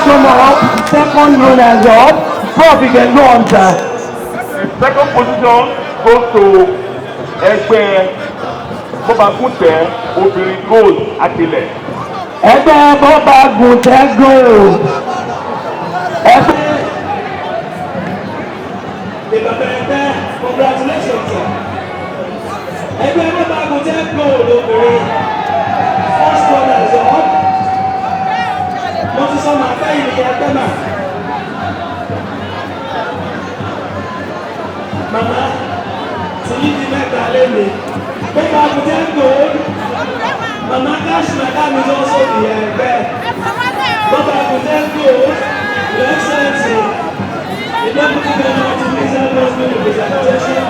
Second runners up, Prof, you can go on, sir. The second position goes to Ẹgbẹ́ Bọ́bagúntẹ́ obìnrin gold Akilẹ̀. Ẹgbẹ́ Bọ́bagúntẹ́ gold. Ẹgbẹ́ congratulations, sir. Ẹgbẹ́ Bọ́bagúntẹ́ gold obìnrin first runners up. Wọ́n ti sọ màá fẹ́ ìrìn ẹgbẹ́ náà. Mama, tí yí ti mẹ́ta lẹ́nu. Bọ́bagúntẹ́ gold. Mama Cash Madam is also the ẹgbẹ́. Bọ́bagúntẹ́ gold. Your Excellency, the Deputy Governor to present us with the presentation.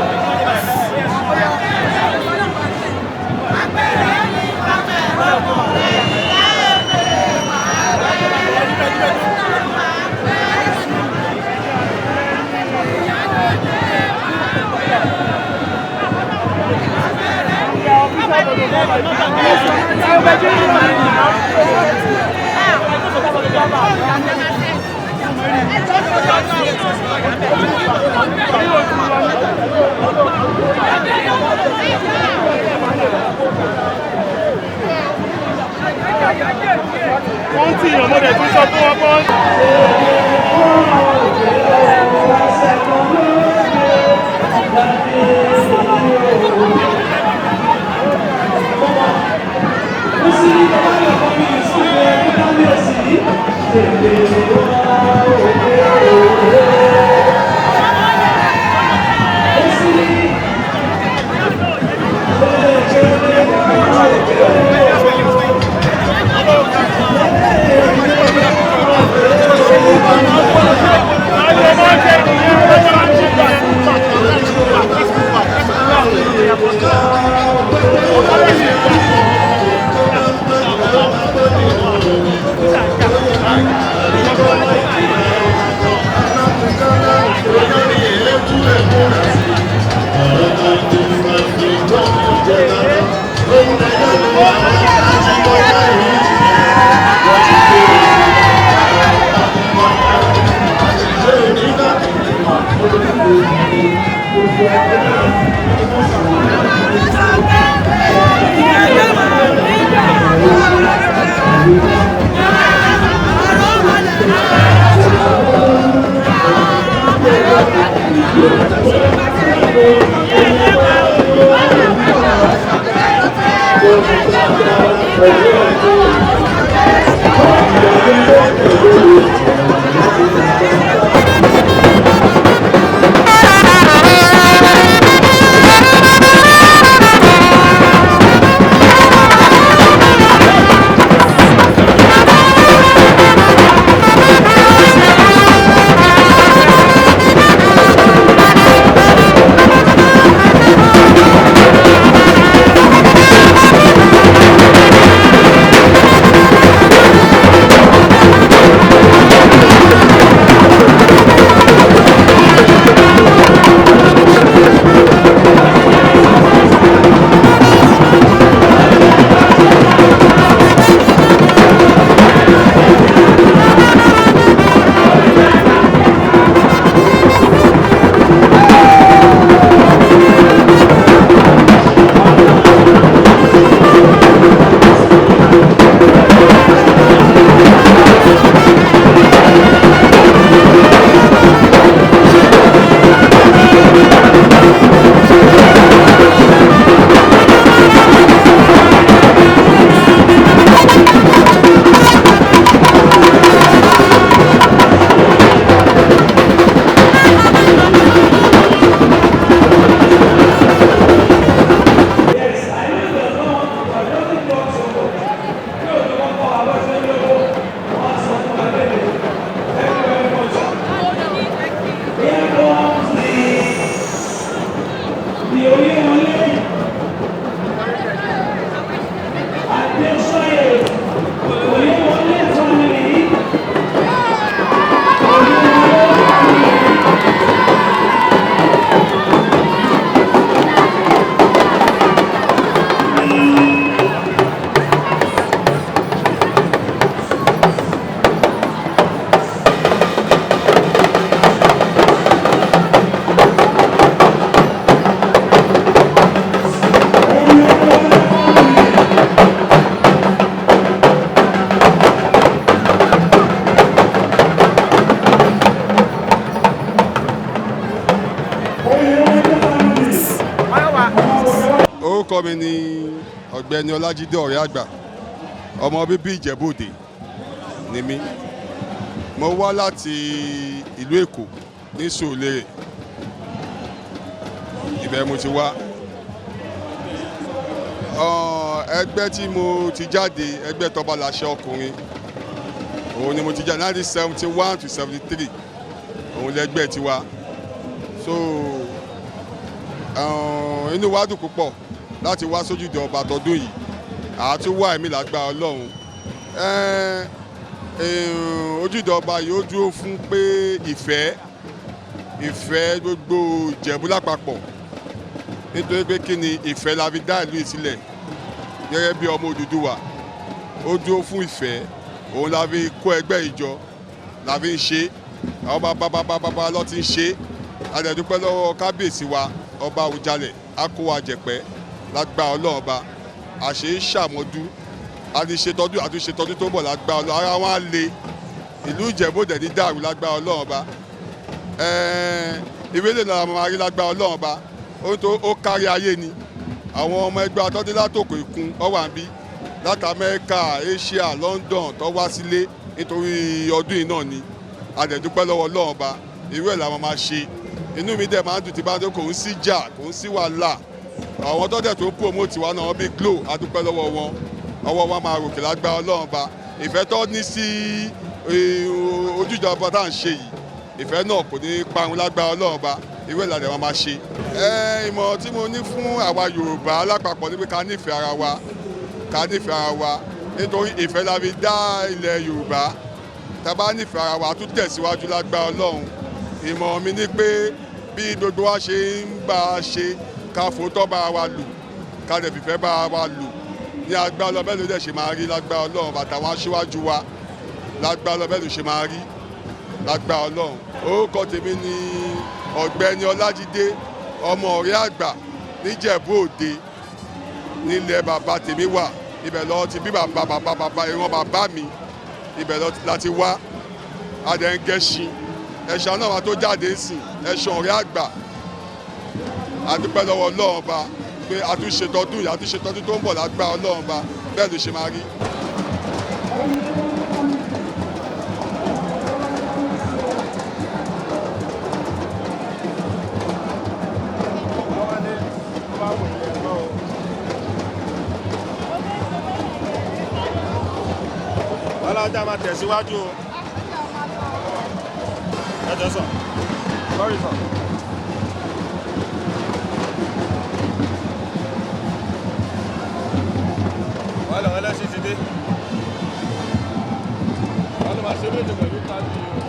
wọ́n ti yàn mọ́lẹ̀ tó sọ fún wọn kọ́. orúkọ mi ni ọ̀gbẹ́ni Ọlájídé ọ̀rẹ́ àgbà ọmọ bíbí Ìjẹ̀bú Ode ni mí. Mo wá láti ìlú Èkó ní Sùúrùlérè, ibẹ̀ mo ti wá. Ẹgbẹ́ tí mo ti jáde, ẹgbẹ́ tọ́ba láṣẹ ọkùnrin, òun ni mo ti jáde 1971 to 73, òun lẹ́gbẹ́ tiwa. So inú wa dùn púpọ̀ láti wá sójúde ọba tọdún yìí, àtún wá ẹ̀mí lágbára Ọlọ́run. Ojúde ọba yìí ó dúró fún pé ìfẹ́ gbogbo Ìjẹ̀bú lápapọ̀, nítorí pé kí ni ìfẹ́ la fi dá ìlú yìí sílẹ̀ gẹ́gẹ́ bí ọmọ Odùduwà. Ó dúró fún ìfẹ́, òun la fi kó ẹgbẹ́ ìjọ, la fi ń ṣe àwọn bàbá lọ ti ń ṣe àdẹ̀dúpẹ́ lọ́wọ́ kábíyèsí wa ọba Awujale akówajẹ̀pẹ́ lágbá ọlọ́run ọba àṣẹ ṣàmọ́dú àtúnṣetọ́dún tó ń bọ̀ lágbá ọlọ́run ara wọn á le ìlú Ìjẹ̀bú Òde ní dàrú lágbá ọlọ́run ọba ìwé lè lọ́ra máa rí lágbá ọlọ́run ọba ó kárí ayé ni àwọn ọmọ ẹgbẹ́ atọ́dé látòkò ìkun ọwà ń bí láti Amẹ́ríkà Asia London tó wá sílé nítorí ọdún yìí náà ni àdẹ̀dúpẹ́ lọ́wọ́ ọlọ́run ọba ìwé ẹ̀ làwọn máa ṣe inú mi dẹ̀ máa ń dùn tí bá ń tó kò ń sí jà kò ń sí wàhálà àwọn tó dẹ̀ tó ń promote wa náà bíi Glo adúpẹ́ lọ́wọ́ wọn ọwọ́ wọn máa ròkè lágbá ọlọ́run ọba ìfẹ́ tó ní sí Ojúde Ọba tá à ń ṣe yìí ìfẹ́ náà kò ní parun lágbá ọlọ́run ọba ìwé ìlànà wọn máa ṣe. Ìmọ̀ràn tí mo ní fún àwa Yorùbá lápapọ̀ ni pé ká nífẹ̀ẹ́ ara wa nítorí ìfẹ́ la fi dá ilẹ̀ Yorùbá tá a bá nífẹ̀ẹ́ ara wa tún tẹ̀síwájú lágbá ọlọ́run ìmọ̀ràn mi ni pé bí gbogbo wa ṣe ń bá a ṣe ká fòótọ́ bá wa lò ká lè fìfẹ́ bá wa lò ní agbá ọlọ́run bẹ́ẹ̀ ló dẹ̀ ṣe máa rí lágbá ọlọ́run bàtàwọn aṣíwájú wa lágbá ọlọ́run bẹ́ẹ̀ ló ṣe máa rí lágbá ọlọ́run. Orúkọ tèmi ni ọ̀gbẹ́ni Ọlájídé ọmọ ọ̀rẹ́ àgbà níjẹ̀bú Òde nílẹ̀ bàbá tèmi wà ibẹ̀ lọ ti bí bàbá ìran bàbá mi ibẹ̀ lọ láti wá adẹ́ngẹ́sìn ẹ̀ṣọ́ náà wà tó jáde sìn ẹ̀ṣọ́ ọ̀rẹ́ àgbà àdúpẹ́ lọ́wọ́ ọlọ́run ọba pé àtúnṣetọ́dún tó ń bọ̀ lágbá ọlọ́run ọba bẹ́ẹ̀ ló ṣe máa rí. ọlọ́jà máa tẹ̀síwájú o. ẹjọ́ sọ lórí sọ. wọ́n lọ ẹlẹ́sìn ti dé. wọ́n lọ máa ṣe méjì pẹ̀lú káàdì o.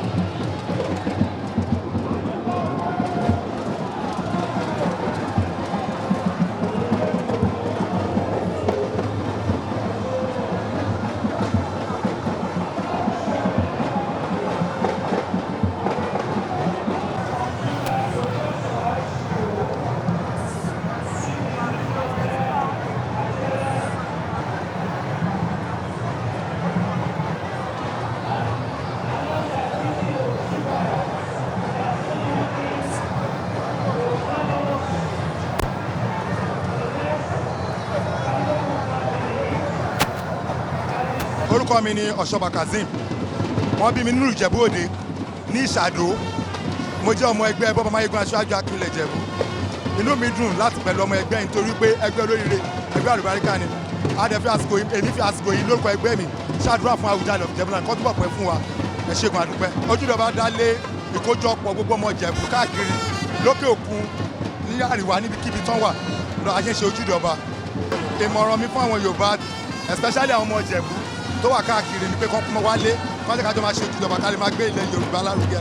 orúkọ mi ni Ọ̀ṣọ́bà Kazeem wọ́n bí mi nínú Ìjẹ̀bú Òde ní Ìṣàdó mo jẹ́ ọmọ ẹgbẹ́ bọ́bá máyégún aṣáájú akínlẹ̀ Ìjẹ̀bú inú mi dùn láti pẹ̀lú ọmọ ẹgbẹ́ nítorí pé ẹgbẹ́ olóríire ẹgbẹ́ àlùbáríkà ni èmi fi àsìkò yìí lórúkọ ẹgbẹ́ mi ṣàdúrà fún Awujale of Ìjẹ̀bú náà kó túbọ̀ pẹ́ fún wa ẹ ṣégun àdúpẹ́. Ojúde Ọba dá lé ìkójọpọ̀ gbogbo ọmọ Ìjẹ̀bú káàkiri lókè òkun ní àríwá níbikíbi tán wà lọ àṣẹṣe Ojúde Ọba. Ìmọ̀ràn mi fún àwọn Yorùbá especially àwọn ọmọ Ìjẹ̀bú tó wà káàkiri ni pé kọ́ pọ́n wálé kọ́ńtà kájọ máa ṣe Ojúde Ọba ká lè máa gbé ilẹ̀ Yorùbá lárugẹ.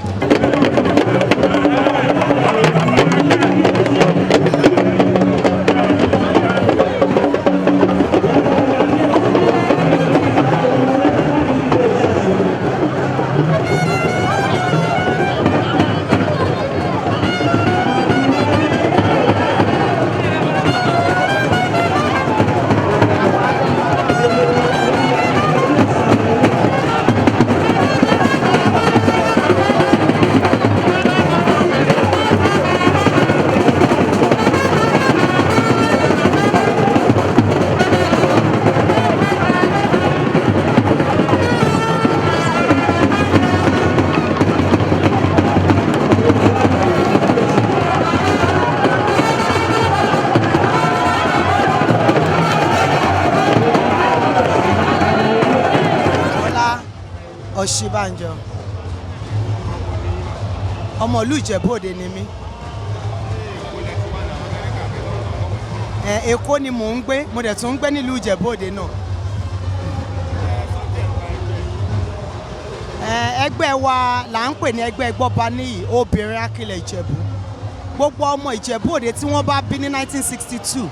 Ọ̀ṣínbàjò ọmọ ìlú Ìjẹ̀bú Òde ni mí. Èkó ni mò ń gbé mo dẹ̀ tún ń gbé nílùú Ìjẹ̀bú Òde náà. Ẹgbẹ́ wa là ń pè ní ẹgbẹ́ Gbọ́baníyì obìnrin akilẹ̀ Ìjẹ̀bú. Gbogbo ọmọ Ìjẹ̀bú Òde tí wọ́n bá bí ní 1962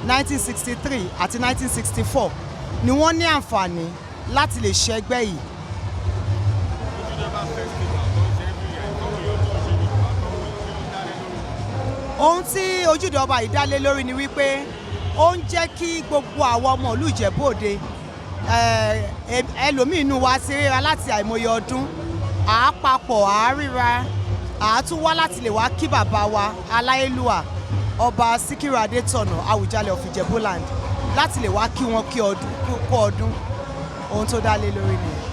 1963 àti 1964 ni wọ́n ní àǹfààní láti lè ṣe ẹgbẹ́ yìí. ohun tí Ojúde Ọba yìí dá lé lórí ni wípé ó ń jẹ́ kí gbogbo àwọn ọmọ ìlú Ìjẹ̀bú Òde ẹlòmíì inú wa ti ríra láti àìmọye ọdún àápapọ̀ àáríra àátún wá láti lè wá kí bàbá wa aláyélúwà ọba Síkírù Adétọ̀nà Awujale of Ijebuland láti lè wá kí wọn kí ọdún ohun tó dá lé lórí nìyẹn.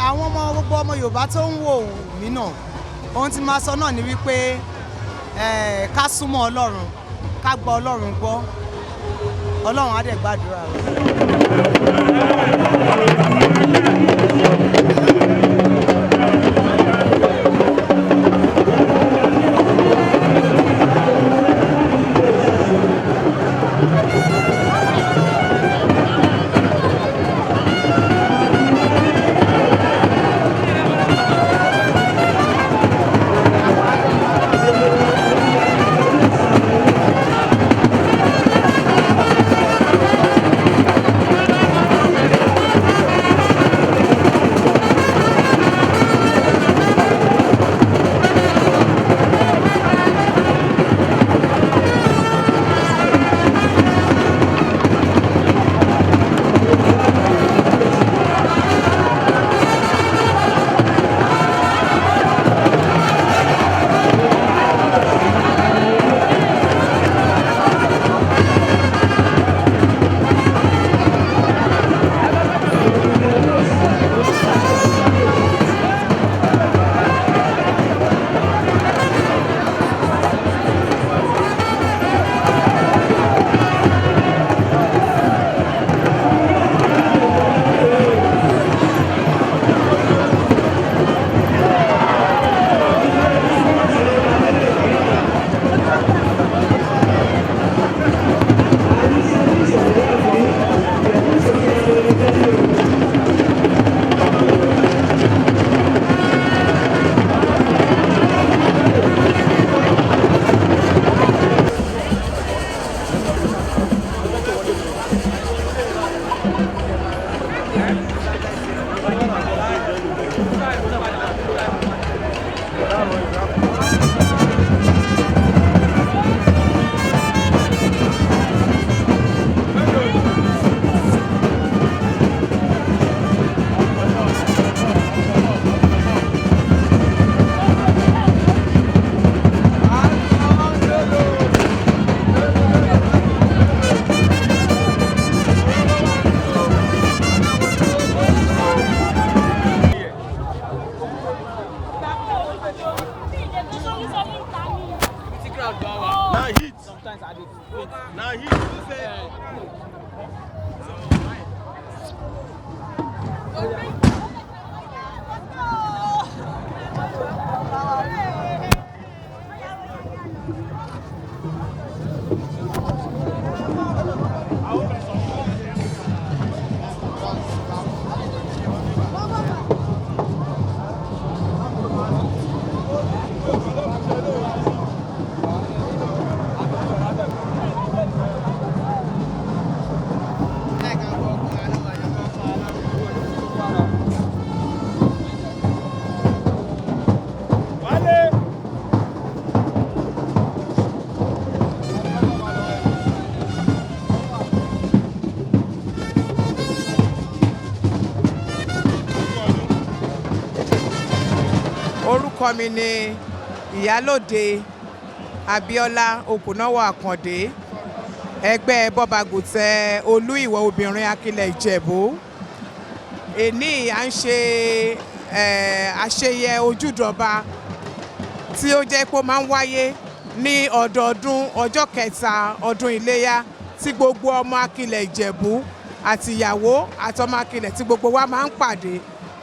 àwọn gbogbo ọmọ Yorùbá tó ń wò mí náà ohun tí máa sọ náà ni wípé ká súnmọ́ Ọlọ́run ká gba Ọlọ́run gbọ́ Ọlọ́run á dẹ̀ gbàdúrà orúkọ mi ni Ìyálóde Abíọ́lá Òkúnáwó Àkàndé ẹgbẹ́ bọ́bagùtẹ̀ olú ìwọ̀ obìnrin akilẹ̀ Ìjẹ̀bú. Èní à ń ṣe àṣeyẹ Ojúde Ọba tí ó jẹ́ pé ó máa ń wáyé ní ọdọọdún ọjọ́ kẹta ọdún Iléyá tí gbogbo ọmọ akilẹ̀ Ìjẹ̀bú àti ìyàwó àtọmọ akilẹ̀ tí gbogbo wa máa ń pàdé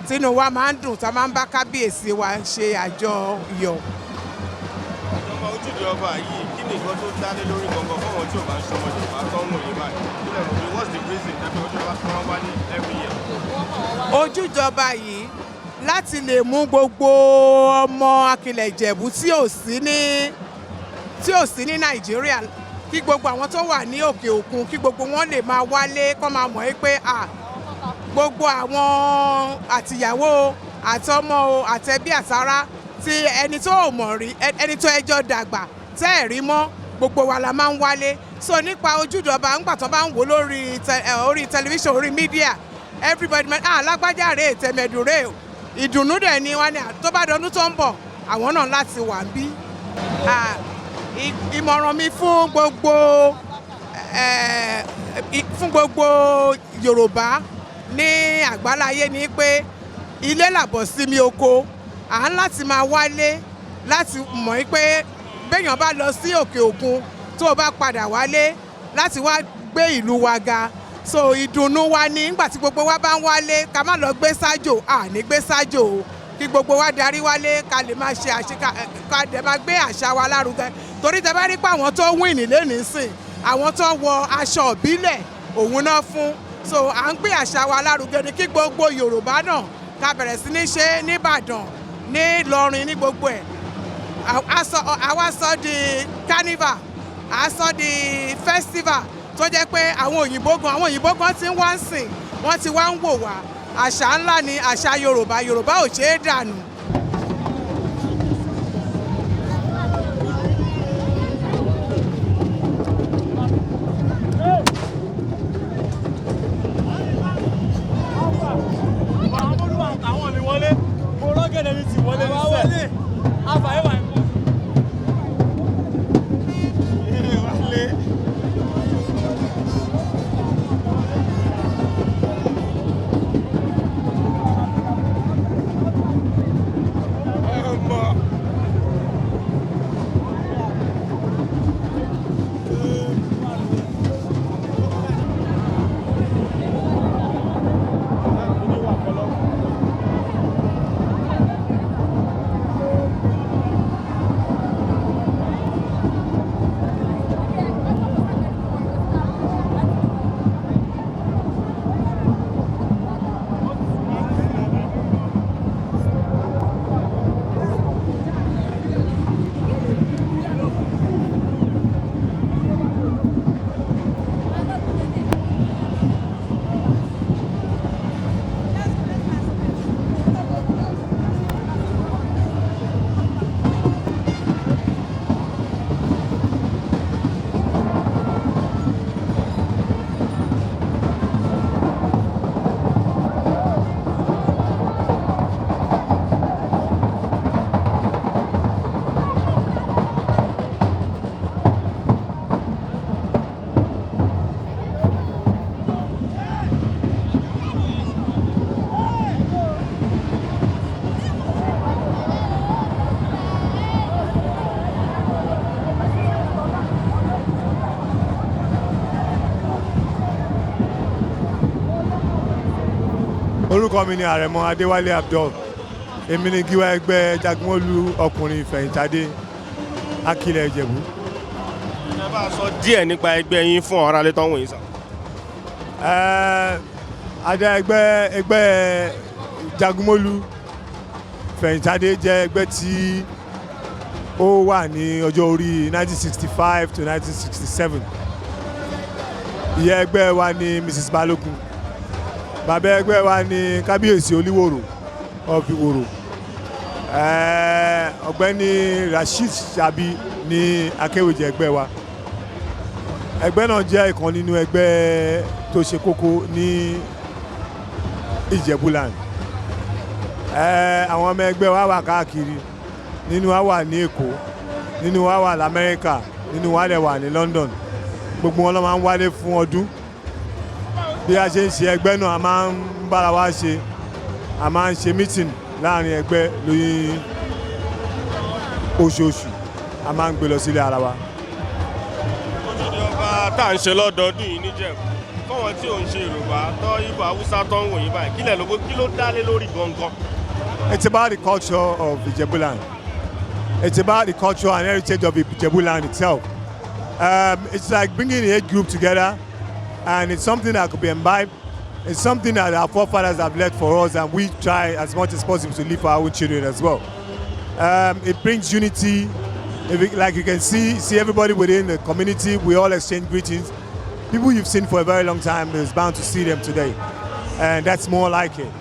tínú wa máa ń dùn tá a máa ń bá kábíyèsí wa ṣe àjọyọ̀. ọmọ Ojúde Ọba yìí kí ni nǹkan tó dálé lórí gangan fọwọ́n tí ò bá ń ṣọmọ Yorùbá tó ń wòye báyìí kí lè mọ̀ pé what's the reason tẹ́fẹ́ Ojúde Ọba tó wá ní every year. Ojúde Ọba yìí láti lè mú gbogbo ọmọ akilẹ̀ Ìjẹ̀bú tí ò sí ní Nàìjíríà kí gbogbo àwọn tó wà ní òkè òkun kí gbogbo wọn lè máa wálé kó máa mọ̀ pé gbogbo àwọn àtìyàwó àtọmọ o àtẹbí àtàrà tí ẹni tó ò mọ̀ rí ẹni tó ẹjọ́ dàgbà tẹ́ ẹ̀ rí mọ́ gbogbo wa la máa ń wálé so nípa Ojúde Ọba ńgbà tó bá ń wò lórí orí tẹlifíṣàn orí mídíà everybody man lágbájá rèé tẹ̀mẹ̀dù rèé ìdùnnú dẹ̀ ni wọ́n ní tó bá dọdún tó ń bọ̀ àwọn náà láti wà ń bí. Ìmọ̀ràn mi fún gbogbo Yorùbá ní àgbáláyé ni pé ilé làbọ̀ sí mi oko à ń láti máa wálé láti mọ̀ pé béèyàn bá lọ sí òkè òkun tó o bá padà wálé láti wá gbé ìlú wa ga so ìdùnnú wa ni nígbà tí gbogbo wa bá ń wálé ká má lọ gbé sájò ní gbé sájò o kí gbogbo wa darí wálé ká lè máa ṣe ká dẹ̀ máa gbé àṣà wa lárugẹ torí tẹ bá rí pé àwọn tó wìn nílé nísìn àwọn tó wọ aṣọ ìbílẹ̀ òun náà fún so à ń gbé àṣà wa lárugẹ ni kí gbogbo Yorùbá náà ká bẹ̀rẹ̀ sí ní ṣe ní Ìbàdàn ní Ìlọrin ní gbogbo ẹ̀ àwa sọ di carnival a sọ di festival tó jẹ́ pé àwọn òyìnbó gan ti ń wá ń sìn wọ́n ti wá ń wò wá àṣà ńlá ni àṣà Yorùbá ò ṣeé dànù. orúkọ mi ni àrẹ̀mọ adéwálé abdul èmi ni gíwá ẹgbẹ́ jagunmólú ọkùnrin ìfẹ̀yìntàdé akilẹ̀ ìjẹ̀bú. ẹ bá a sọ díẹ̀ nípa ẹgbẹ́ yín fún ọ̀rá létọ́ wọ̀nyí sàn. adé ẹgbẹ́ jagunmólú ìfẹ̀yìntàdé jẹ́ ẹgbẹ́ tí ó wà ní ọjọ́ orí 1965 to 1967 ìyá ẹgbẹ́ wa ni Mrs. Balógun bàbá ẹgbẹ́ wa ni kábíyèsí olíwòrò ọ̀fìwòrò ọ̀gbẹ́ni Rasheed Sabi ní akéwèjẹ ẹgbẹ́ wa ẹgbẹ́ náà jẹ́ ìkan nínú ẹgbẹ́ tó ṣe kókó ní Ìjẹ̀bú-land àwọn ọmọ ẹgbẹ́ wa wà káàkiri nínú wa wà ní Èkó nínú wa wà l'Amẹ́ríkà nínú wa dẹ̀ wà ní London gbogbo wọn ló máa ń wálé fún ọdún bí a ṣe ń ṣe ẹgbẹ́ náà a máa ń bára wa ṣe a máa ń ṣe meeting láàrin ẹgbẹ́ lórí oṣooṣù a máa ń gbé lọ sílé ara wa. Ojúde Ọba tá à ń ṣe lọ́dọọdún yìí níjẹ̀bú fọwọ́n tí ò ń ṣe Yorùbá tó Ìgbò Haúsá tó ń wòye báyìí kí ló dálé lórí gangan. It's about the culture of Ijebu-land. It's about the culture and heritage of Ijebu-land itself. It's like bringing the age group together, and it's something that could be imbibed. It's something that our forefathers have left for us, and we try as much as possible to leave for our own children as well. It brings unity. Like you can see everybody within the community. We all exchange greetings. People you've seen for a very long time is bound to see them today. and that's more like it.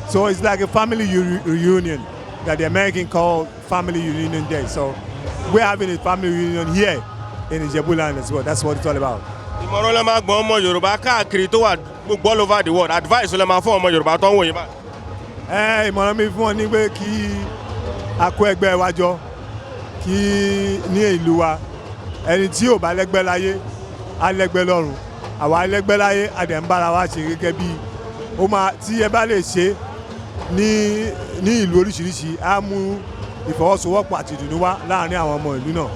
So it's like a family reunion that the American call Family Reunion Day. So we're having a family reunion here in Ijebu land as well. That's what it's all about. ìmọ̀ràn lè máa gbọ́n ọmọ Yorùbá káàkiri tó wà gbogbo all over the world advice lè máa fún ọmọ Yorùbá tó ń wò yín báyìí. Ìmọ̀ràn mi fún wọn ní pé kí a kó ẹgbẹ́ wa jọ kí ní ìlú wa ẹni tí ò bá lẹ́gbẹ́ láyé á lẹ́gbẹ́ lọ́run àwa lẹ́gbẹ́ láyé a dẹ̀ ń bára wa ṣe gẹ́gẹ́ bí ó máa tí ẹ bá lè ṣe ní ìlú oríṣiríṣi á mú ìfọwọ́sowọ́pọ̀ àti ìdùnnú wá láàárín àwọn ọmọ ìlú náà.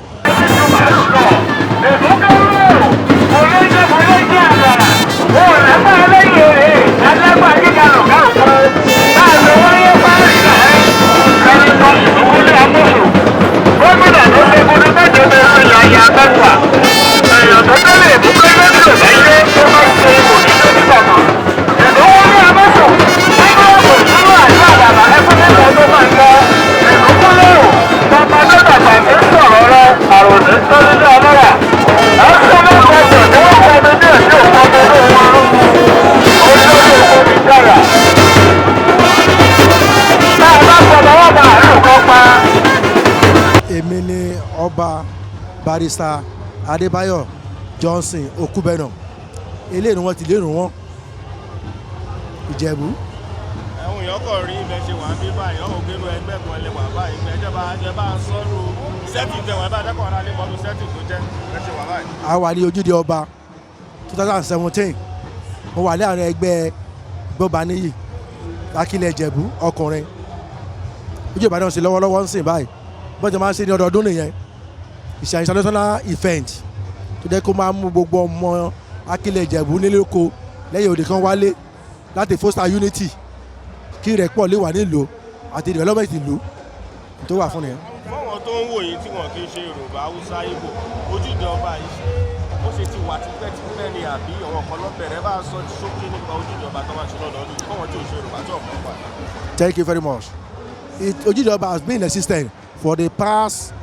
Èmi ni ọba barrister Adebayo Johnson Okubena eléyìí ni wọ́n ti lérò wọn Ìjẹ̀bú. àwọn èèyàn kò rí ibẹ̀ ṣe wà ń bí báyìí ọ̀hún gbérú ẹgbẹ́ kan lè wà báyìí ìjọba àjẹbá sọ́rọ̀ sẹ́tì tẹ̀wọ̀n ẹ bá dẹ́kun ara lè mọ́tò sẹ́tì tó jẹ́ ẹ ṣe wà báyìí. a wà ní Ojúde Ọba 2017 mo wà láàrin ẹgbẹ́ Gbọ́baníyì Akílẹ̀ Ìjẹ̀bú ọkùnrin Ojúde Ìbàdàn sí lọ́wọ́lọ́wọ́ ń sìn báyìí bọ́n ti máa ń ṣe ní ọdọọdún nìyẹn ìṣe international event tó jẹ́ kó máa mú gbogbo ọmọ Akílẹ̀ Ìjẹ̀bú nílé oko lẹ́yìn òde kan wálé láti foster unity kí ìrẹ́pọ̀ lè wà nílùú àti development ìlú tó wà fún nìyẹn. fọwọ́n tó ń wò yín tí wọ́n kì í ṣe Yorùbá Haúsá Ìgbò Ojúde Ọba yìí ó ṣe ti wà tipẹ́tipẹ́ ni àbí àwọn kan lọ́bẹ̀rẹ̀ bá sọ ti ṣókí nípa Ojúde Ọba tó máa ṣe lọ́dọọdún fọwọ́n tí ò ṣe Yorùbá tó ọ̀pọ̀ pa. Thank you very much. Ojúde Ọba has been in existence for the past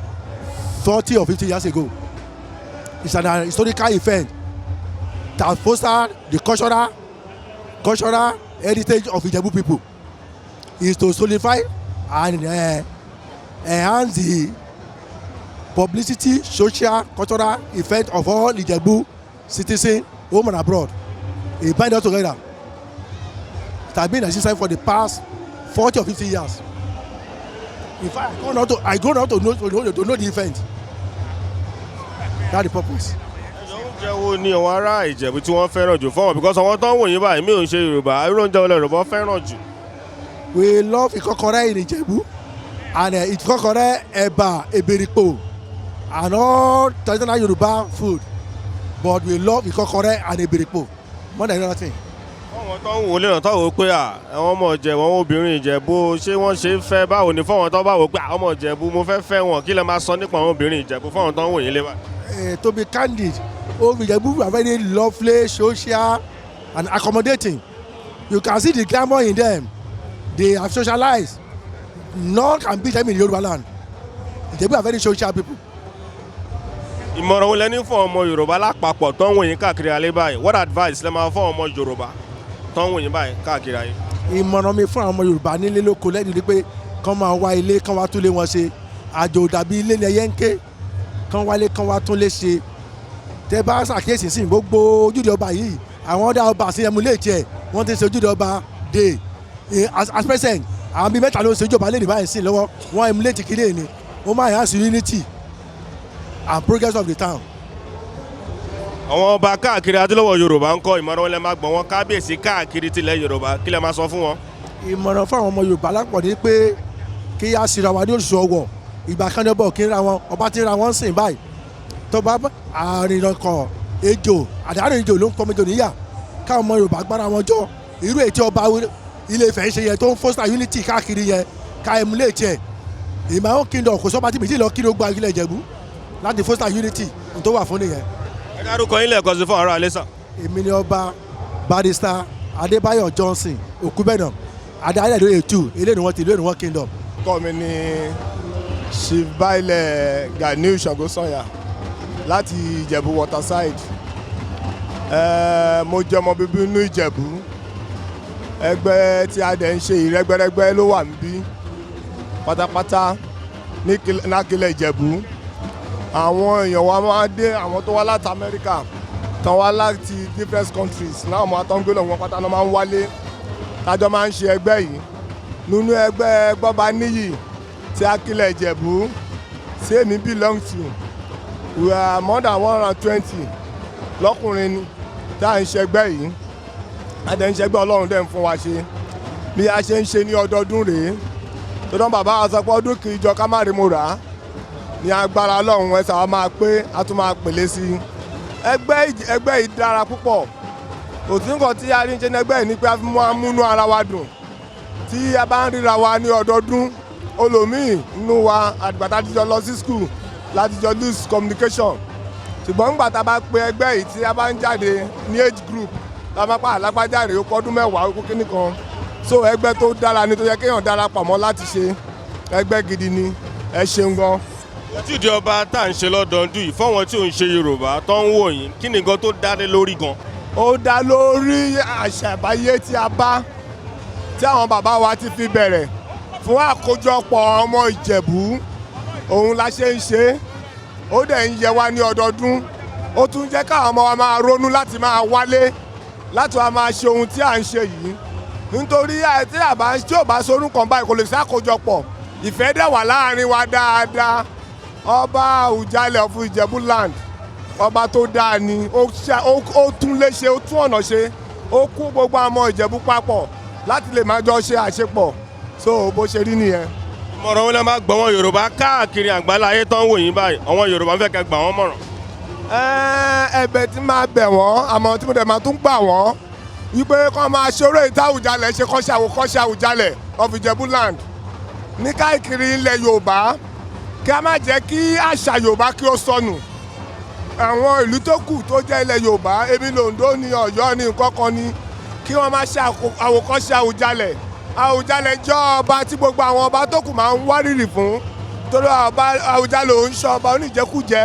40 or 50 years ago. It's an historical event that fostered the cultural heritage of Ijebu people. Is to solidify and enhance the publicity, social, cultural effect of all Ijebu citizens, home and abroad. It binds us together. It has been in existence for the past 40 or 50 years. In fact, I go out to know the event. That's the purpose. oúnjẹ wo ni àwọn ará Ìjẹ̀bú tí wọ́n fẹ́ràn jù fọ́wọ́n because àwọn tó ń wò yín báyìí mi ò ń ṣe Yorùbá irú oúnjẹ wo lẹ Yorùbá fẹ́ràn jù. We love ìkọ́kọrẹ́ in Ijebu and ìkọ́kọrẹ́ ẹ̀bà èbèrìpò and all traditional Yoruba food but we love ìkọ́kọrẹ́ and èbèrìpò more than anything. fọ́wọ́n tó ń wò lẹ́nà tó wò pé àwọn ọmọ Ìjẹ̀bú àwọn obìnrin Ìjẹ̀bú ṣé wọ́n ṣe ń fẹ́ báwo ni fọ́wọ́n tó bá wò pé àwọn ọmọ Ìjẹ̀bú mo fẹ́ fẹ́ wọn kí lẹ máa sọ nípa àwọn obìnrin Ìjẹ̀bú fọ́wọ́n tó ń wò yín lé báyìí. To be candid, Ijebu are very lovely, social and accommodating. You can see the glamour in them. They have socialized. None can beat them in Yoruba land. Ijebu are very social people. ìmọ̀ràn wo lẹ ní fún ọmọ Yorùbá lápapọ̀ tó ń wò yín káàkiri alẹ́ báyìí what advice lẹ máa fún ọmọ Yorùbá tó ń wò yín báyìí káàkiri ayé. Ìmọ̀ràn mi fún àwọn ọmọ Yorùbá nílé lóko lẹ́yìn ni pé kán máa wá ilé kán wá tún lé wọn ṣe àjò dàbí ilé ni ẹyẹ ń ké kán wálé kán wá tún lé ṣe tẹ bá ṣàkíyèsí sí gbogbo Ojúde Ọba yìí àwọn ọ̀dà ọba àti ẹmu lè tiẹ̀ wọ́n ti ṣe Ojúde Ọba day as present àwọn bíi mẹ́ta ló ń ṣe ìjọba lè ní báyìí sí lọ́wọ́ wọ́n ẹmu lè ti kiri ni wọ́n máa yàn sí unity and progress of the town. àwọn ọba káàkiri adúlọ́wọ̀ Yorùbá ń kọ́ ìmọ̀ràn wọn lẹ máa gbọ̀n wọn kábíyèsí káàkiri tilẹ̀ Yorùbá kí lẹ máa sọ fún wọn. ìmọ̀ràn fún àwọn ọmọ Yorùbá lápọ̀ ní pé kí á sì ra wa ní oṣù ọwọ̀ ìgbà kan ní ọba òkè ń ra wọn ọba ti ń ra wọn sìn báyìí tọba àrìnàkọ ejò àdárìn ejò ló ń pọnmi ejò níyà káwọn ọmọ Yorùbá gbára wọn jọ irú ètí ọba Ilé-Ifẹ̀ ń ṣe yẹn tó ń foster unity káàkiri yẹn ká emulate ẹ̀ ìmọ̀ àwọn kingdom kò sọ́ba tí mi ti lọ kí ló gba Ilẹ̀ Ìjẹ̀bú láti foster unity tó wà fún nìyẹn. ẹ dárúkọ yín lẹ́ẹ̀kan sí fún ará alẹ́ sà. èmi ni ọba barrister Adebayo Johnson Okubena adarí ẹ̀dọ́ ètù ilé ni wọ́n ti ìlú ènìwọ̀n kingdom. kọ́ mi ní Chief Baile Ganiu Ṣàngósànyà láti Ìjẹ̀bú waterside mo jẹ́ ọmọ bíbí inú Ìjẹ̀bú ẹgbẹ́ tí a dẹ̀ ń ṣe ìrẹ́gbẹ́rẹ́gbẹ́ ló wà níbí pátápátá nákìlẹ̀ Ìjẹ̀bú. Àwọn èèyàn wa máa dé, àwọn tó wá láti Amẹ́ríkà tán wá láti different countries náà mọ àtọ́ngbé lọ́wọ́ pátá náà máa ń wálé tájọ́ máa ń ṣe ẹgbẹ́ yìí. Nínú ẹgbẹ́ Gbọ́ba Níyì tí Akílẹ̀ Ìjẹ̀bú tí èmi belong to, we are more than 120 lọ́kùnrin tá à ń ṣẹgbẹ́ yìí. A dẹ̀ ń ṣẹgbẹ́ Ọlọ́run dẹ̀ ń fún wa ṣe bí a ṣe ń ṣe ní ọdọọdún rèé. Tó dán bàbá wa sọ pé ọdún kì í jọ ká má rí mo rà á ní agbára Ọlọ́run ẹ̀sà wa máa pé a tún máa pèlé sí i. Ẹgbẹ́ yìí dára púpọ̀. Òtún nǹkan tí a rí ń ṣe ní ẹgbẹ́ yìí ni pé a fi máa ń múnú ara wa dùn. Tí a bá ń ríra wa ní ọdọọdún, olòmíì nínú wa àgbà tá a ti jọ lọ sí school láti jọ lose communication. Ṣùgbọ́n nígbà tá a bá pe ẹgbẹ́ yìí tí a bá ń jáde ní age group tá a máa pa àlágbájáre ó pọ́dún mẹ́wàá ó kó kíní kan. So ẹgbẹ́ tó dára ni tó yẹ kéèyàn darapọ̀ mọ́ láti ṣe ẹgbẹ́ gidi ni. Ẹ ṣeun gan. Ojúde Ọba tá à ń ṣe lọ́dọọdún yìí fọ́wọ́n tí ò ń ṣe Yorùbá tó ń wò yín kí ni nǹkan tó dá lé lórí gan? Ó dá lórí àṣà ìbáyé tí a bá tí àwọn bàbá wa ti fi bẹ̀rẹ̀ fún àkójọpọ̀ ọmọ Ìjẹ̀bú. Òun la ṣe ń ṣe. Ó dẹ̀ ń yẹ wá ní ọdọọdún. Ó tún jẹ́ káwọn ọmọ wa máa ronú láti máa wálé láti wá máa ṣe ohun tí à ń ṣe yìí. Nítorí tí ò bá sorún kan báyìí kò lè ṣàkójọpọ̀. Ìfẹ́ dẹ̀ wà láàrin wa dáadáa. Ọba Awujale of Ijebu land, ọba tó dáa ni, ó tún lé ṣe, ó tún ọ̀nà ṣe, ó kó gbogbo àwọn Ìjẹ̀bú papọ̀ láti lè máa jọ ṣe àṣepọ̀. So bó ṣe rí nìyẹn. Ìmọ̀ràn wọn lè máa gbọ́ wọn Yorùbá káàkiri àgbáláyé tó ń wò yín báyìí, àwọn Yorùbá ń fẹ́ kẹ́ gbà wọ́n mọ̀ràn. Ẹ̀bẹ̀ tí máa bẹ̀ wọ́n, àmọ́ tí mo dẹ̀ máa tún gbà wọ́n wípé kọ́ máa ṣeré ìta Awujale ṣe kọ́ṣẹ́ Awujale of Ijebu land ní káàkiri ilẹ̀ Yorùbá. Kí a má jẹ́ kí àṣà Yorùbá kí ó sọnù. Àwọn ìlú tó kù tó jẹ́ ilẹ̀ Yorùbá, ebi l'Oǹdó ni Ọ̀yọ́ ni nǹkan kan ni, kí wọ́n má ṣe àwòkọ́ṣe Awujale. Awujale jẹ́ ọba tí gbogbo àwọn ọba tó kù máa ń wárìrì fún. Torí ọba Awujale ò ń ṣe ọba oníjẹkújẹ.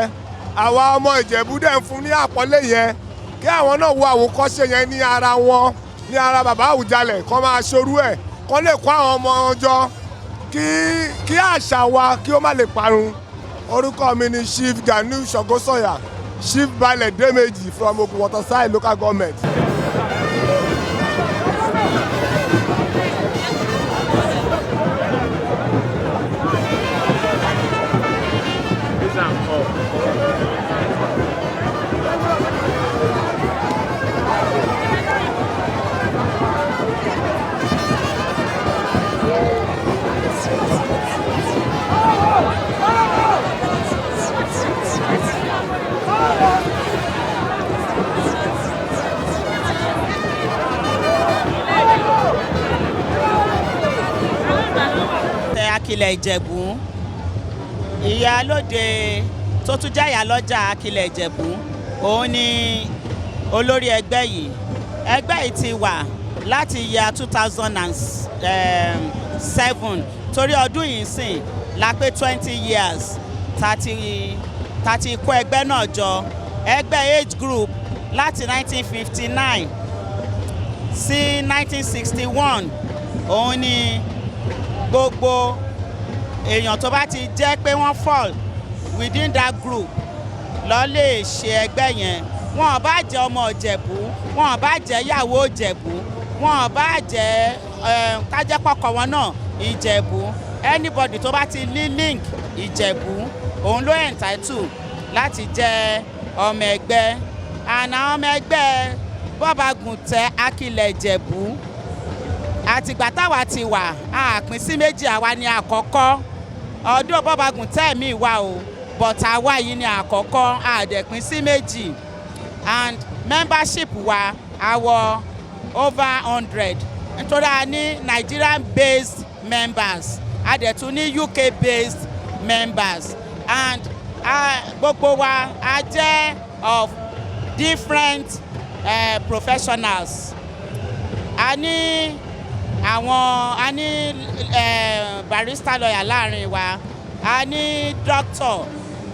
Àwa ọmọ Ìjẹ̀bú dẹ̀ ń fún ní àpọ́nlé yẹn. Kí àwọn náà wo àwòkọ́ṣe yẹn ní ara wọn, ní ara bàbá Awujale, kó máa ṣorú ẹ̀, kó lè kó àwọn ọmọ ọjọ́. Kí àṣà wa kí ó má lè parun. Orúkọ mi ni Chief Ganiu Sogosoya, Chief Baálẹ̀ Déméjì from Ogun Waterside local government. Akílẹ̀ Ìjẹ̀bú, ìyálóde tó tún jẹ́ ìyálọ́jà Akílẹ̀ Ìjẹ̀bú, òun ni olórí ẹgbẹ́ yìí. Ẹgbẹ́ yìí ti wà láti year 2007 torí ọdún yìí sìn la pé 20 years tàti kó ẹgbẹ́ náà jọ. Ẹgbẹ́ age group láti 1959 sí 1961 òun ni gbogbo èèyàn tó bá ti jẹ́ pé wọ́n fall within that group ló lè ṣe ẹgbẹ́ yẹn. Wọn ò bá jẹ́ ọmọ Ìjẹ̀bú, wọn ò bá jẹ́ ìyàwó Ìjẹ̀bú, wọn ò bá jẹ́ kájẹ́pọ̀kọ̀ wọn náà Ìjẹ̀bú. Anybody tó bá ti ní link Ìjẹ̀bú òun ló entitled láti jẹ́ ọmọ ẹgbẹ́. Àná ọmọ ẹgbẹ́ Bọ́bagùntẹ́ Akílẹ̀ Ìjẹ̀bú àtìgbà táwa ti wà a pín sí méjì. Àwa ni àkọ́kọ́. Ọdún Bọ́bagùntẹ́ mi wà o, but àwa yìí ni àkọ́kọ́, a dẹ̀ pín sí méjì. And membership wa àwọ̀ over 100 nítorí a ní Nigerian based members, a dẹ̀ tún ní UK based members, and gbogbo wa a jẹ́ of different professionals. A ní barrister lawyer láàrin wa, a ní doctor,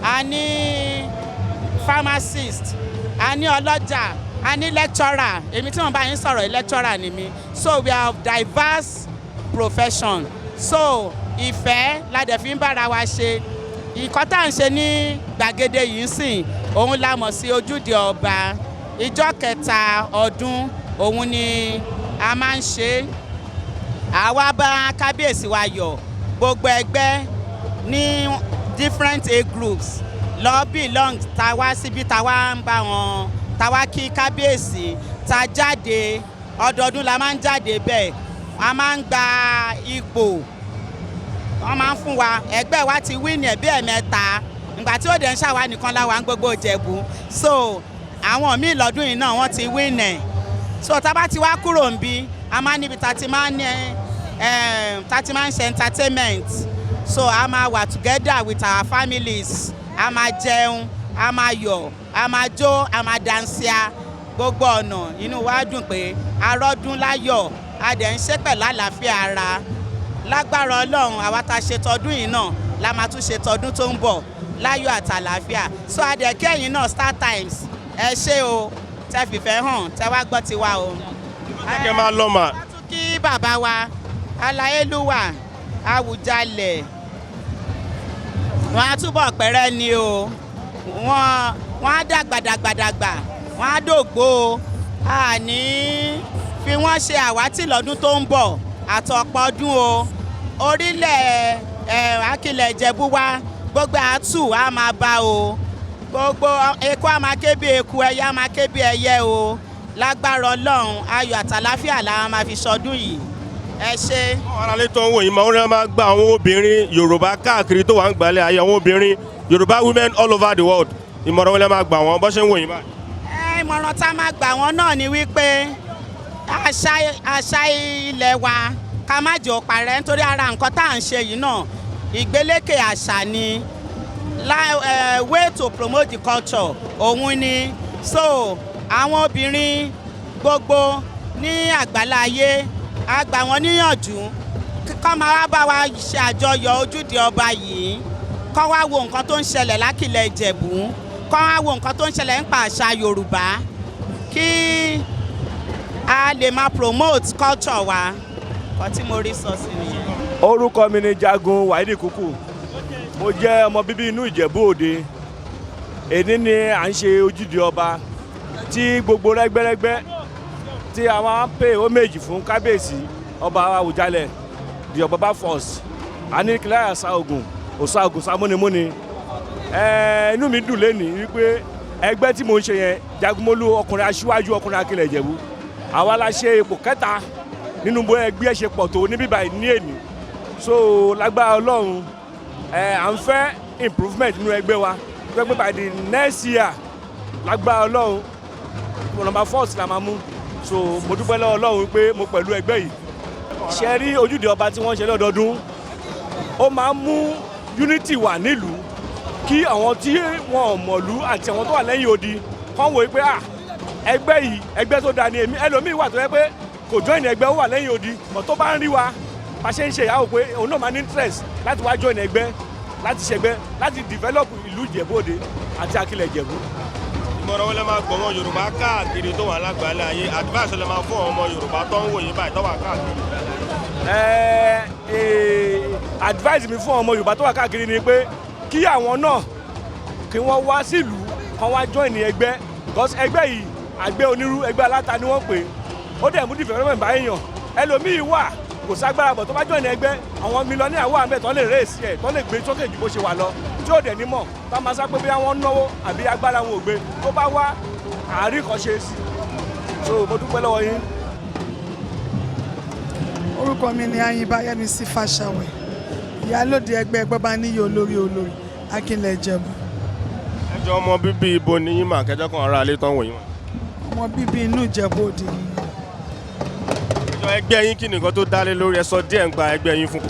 a ní pharmacist, a ní ọlọ́jà, a ní lecturer èmi tí wọ́n bá yín sọ̀rọ̀ lecturer ni mi so we have diverse profession so ìfẹ́ la dẹ̀ fi ń bára wa ṣe ìkọ́ tá à ń ṣe ní gbàgede yìí sìn òun la mọ̀ sí ojúde ọba ìjọ kẹta ọdún òun ni a máa ń ṣe àwa bá kábíyèsí wa yọ̀ gbogbo ẹgbẹ́ ní different age groups lọ belong tàwa síbi tàwa ń bá wọn tàwa kí kábíyèsí ta jáde ọdọọdún la máa ń jáde bẹ́ẹ̀ a máa ń gba ipò wọ́n máa ń fún wa ẹgbẹ́ wa ti win ẹ̀ bí ẹ̀mẹ́ta ìgbà tí ó dẹ̀ ń ṣàwá nìkan láwa ń gbogbo Ìjẹ̀bú so àwọn míì lọ́dún yìí náà wọ́n ti win ẹ̀ so tá bá ti wá kúrò ń bí a máa níbi tá ti máa ń ṣe entertainment so a máa wà together with our families a máa jẹun a máa yọ̀ a máa jó a máa dansia gbogbo ọ̀nà inú wa dùn pé arọ́dún láyọ̀ a dẹ̀ ń ṣe pẹ̀lú àlàáfíà ara lágbára Ọlọ́run àwa tá ṣe tọdún yìí náà la máa tún ṣe tọdún tó ń bọ̀ láyọ̀ àtàlàáfíà so a dẹ̀ kẹ́yìn náà Star Times ẹ ṣé o tẹ́ fìfẹ́ hàn tẹ́ wá gbọ́ tiwa o. kẹ́ máa lọ mà. a tún kí bàbá wa aláyélúwà Awujale wọ́n á túbọ̀ pẹ́rẹ́ ni o wọ́n á dàgbàdàgbàdàgbà wọ́n á dògbò àní fi wọ́n ṣe àwátì lọ́dún tó ń bọ̀ àtọ̀pọ̀ ọdún o orílẹ̀ akilẹ̀ Ìjẹ̀bú wa gbogbo àtù á máa bá o gbogbo eku á máa ké bí eku ẹyẹ á máa ké bí ẹyẹ o lágbára Ọlọ́run ayọ̀ àtàláfíà la máa fi ṣọdún yìí ẹ ṣé. àwọn aráalé tó ń wò yìí máa ń máa gba àwọn obìnrin Yorùbá káàkiri tó wà ń gbalẹ̀ ayé àwọn obìnrin Yorùbá women all over the world ìmọ̀ràn wọn lè máa gbà wọ́n bó ṣe ń wò yìí báyìí. ìmọ̀ràn tá a máa gbà wọ́n náà ni wípé àṣà ilẹ̀ wa ká má jẹ́ ó parẹ́ nítorí ara nǹkan tá à ń ṣe yìí náà ìgbélékè àṣà ni way to promote the culture òun ni so àwọn obìnrin gbogbo ní àgbáláyé a gbà wọ́n níyànjú kọ́ máa wá bá wa ṣe àjọyọ̀ ojúde ọba yìí kọ́ wá wo nǹkan tó ń ṣẹlẹ̀ lákìlẹ̀ Ìjẹ̀bú kọ́ wá wo nǹkan tó ń ṣẹlẹ̀ nípa àṣà Yorùbá kí a lè máa promote culture wa kọ́ tí mo rí sọ sí nìyẹn. orúkọ mi ni Jagun Wáídì Kúkú mo jẹ́ ọmọ bíbí inú Ìjẹ̀bú Òde èní ni à ń ṣe ojúde ọba tí gbogbo rẹ́gbẹ́rẹ́gbẹ́ tí a máa ń pè homage fún kábíyèsí ọba Awujale the Ọbaba first aníkìláyà Ṣàògùn Òṣàògùn Ṣàmúnimúni inú mi dùn lénìí wípé ẹgbẹ́ tí mo ń ṣe yẹn Jagunmólú ọkùnrin aṣíwájú ọkùnrin akilẹ̀ Ìjẹ̀bú àwa la ṣe ipò kẹta nínú bó ẹgbẹ́ ṣe pọ̀ tó níbí báyìí ní èní so lágbára Ọlọ́run à ń fẹ́ improvement nínú ẹgbẹ́ wa pé by the next year lágbára Ọlọ́run number 4 la máa mú so mo dúpẹ́ lọ́wọ́ Ọlọ́run pé mo pẹ̀lú ẹgbẹ́ yìí ṣe rí ojúde ọba tí wọ́n ṣe lọ́dọọdún ó máa ń mú unity wà nílùú kí àwọn tí wọn ò mọ̀lú àti àwọn tó wà lẹ́yìn odi kàn wò pé ẹgbẹ́ yìí ẹgbẹ́ tó dáa ni èmi ẹlòmíì wà tó yẹ pé kò join ẹgbẹ́ ó wà lẹ́yìn odi but tó bá ń rí wa bá ṣe ń ṣe ìyàwó pé òun náà máa ní interest láti wá join ẹgbẹ́ láti ṣẹgbẹ́ láti develop ìlú Ìjẹ̀bú Òde àti akilẹ̀ Ìjẹ̀bú. ìmọ̀ràn wọn lè máa gbọ́ wọn Yorùbá káàkiri tó wà lágbàálẹ̀ ayé advice lè máa fún ọmọ Yorùbá tó ń wò yín báyìí tó wà káàkiri. advice mi fún ọmọ Yorùbá tó wà káàkiri ni pé kí àwọn náà kí wọ́n wá sílùú kán wá join ẹgbẹ́ because ẹgbẹ́ yìí àgbẹ̀ onírú ẹgbẹ́ aláta ni wọ́n pè é ó dẹ̀ mú development bá èèyàn ẹlòmíì wà kò ságbára bọ̀ tó bá join ẹgbẹ́ àwọn mílíọ̀nìyà wà ńbẹ̀ tó lè rèésì ẹ̀ tó lè gbé sókè jù bó ṣe wà lọ tí ò dẹ̀ ní mọ̀ tó máa sá pé bí wọ́n náwó àbí agbára wọn ò gbé tó bá wá àárín kan ṣe sí so mo dúpẹ́ lọ́wọ́ yín. orúkọ mi ni Ayinbayẹmísí Fáṣàwẹ̀ ìyálòde ẹgbẹ́ Gbọ́baníyì olórí akínlẹ̀ Ìjẹ̀bú. ẹjọ́ ọmọ bíbí ibo ni yín mà kẹjọ́ kan ara alẹ́ tán wò yín mà. ọmọ bíbí inú Ìjẹ̀bú Òde. ẹjọ́ ẹgbẹ́ yín kí nìkan tó dálé lórí ẹ sọ díẹ̀ ń gba ẹgbẹ́ yín fún.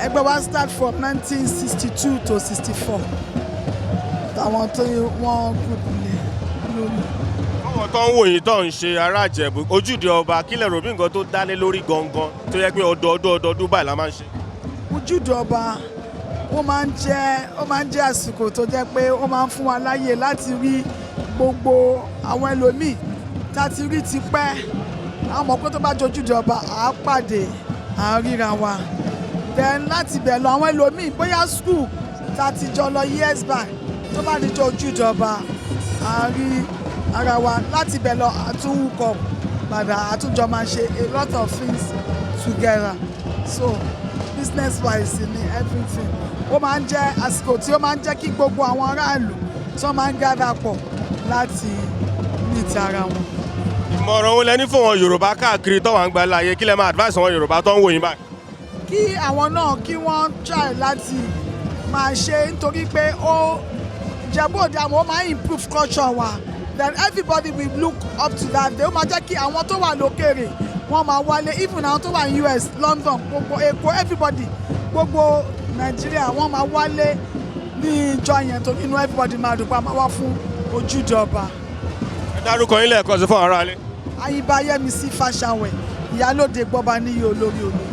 ẹgbẹ́ wa start from 1962 to 64 àwọn tó wọ́n group lè lórí. àwọn tó ń wò yín tó ń ṣe ará Ìjẹ̀bú ojúde ọba kílẹ̀ rò bí nǹkan tó dálé lórí gangan tó yẹ pé ọdọọdún báyìí la máa ń ṣe. ojúde ọba ó máa ń jẹ́ àsìkò tó jẹ́ pé ó máa ń fún wa láyè láti rí gbogbo àwọn ẹlòmíì tá a ti rí ti pẹ́ àwọn ọmọ pé tó bá jojúde ọba à á pàdé à á ríra wa then láti bẹ̀ lọ àwọn ẹlòmíì bóyá school tá a ti jọ lọ years back tó bá di jojúde ọba à á rí ara wa láti bẹ̀ lọ àtúnkọ̀ padà àtúnjọ máa ṣe a lot of things together so business wise ni everything ó máa ń jẹ́ àsìkò tí ó máa ń jẹ́ kí gbogbo àwọn aráàlú tí wọ́n máa ń gádà pọ̀ láti meet ara wọn. ìmọ̀ràn wo lẹ ní fún wọn yorùbá káàkiri tó wà ń gba láàyè kí lẹ máa advice wọn yorùbá tó ń wò yín báyìí. kí àwọn náà kí wọ́n try láti máa ṣe nítorí pé ó Ìjẹ̀bú Òde àwọn ó máa improve culture wa then everybody will look up to that day ó máa jẹ́ kí àwọn tó wà lókèrè wọ́n máa wálé even àwọn tó wà ní US London gbogbo Èkó everybody gbogbo Nàìjíríà wọ́n máa wálé ní ìjọ yẹn tó inú everybody máa dùn pé a máa wá fún ojúde ọba. ẹ dárúkọ yín lẹ́ẹ̀kan sí fún ara rẹ. Ayíbáyẹmísí Fáṣàwẹ̀ ìyálóde gbọ́ba níyì olórí olórí.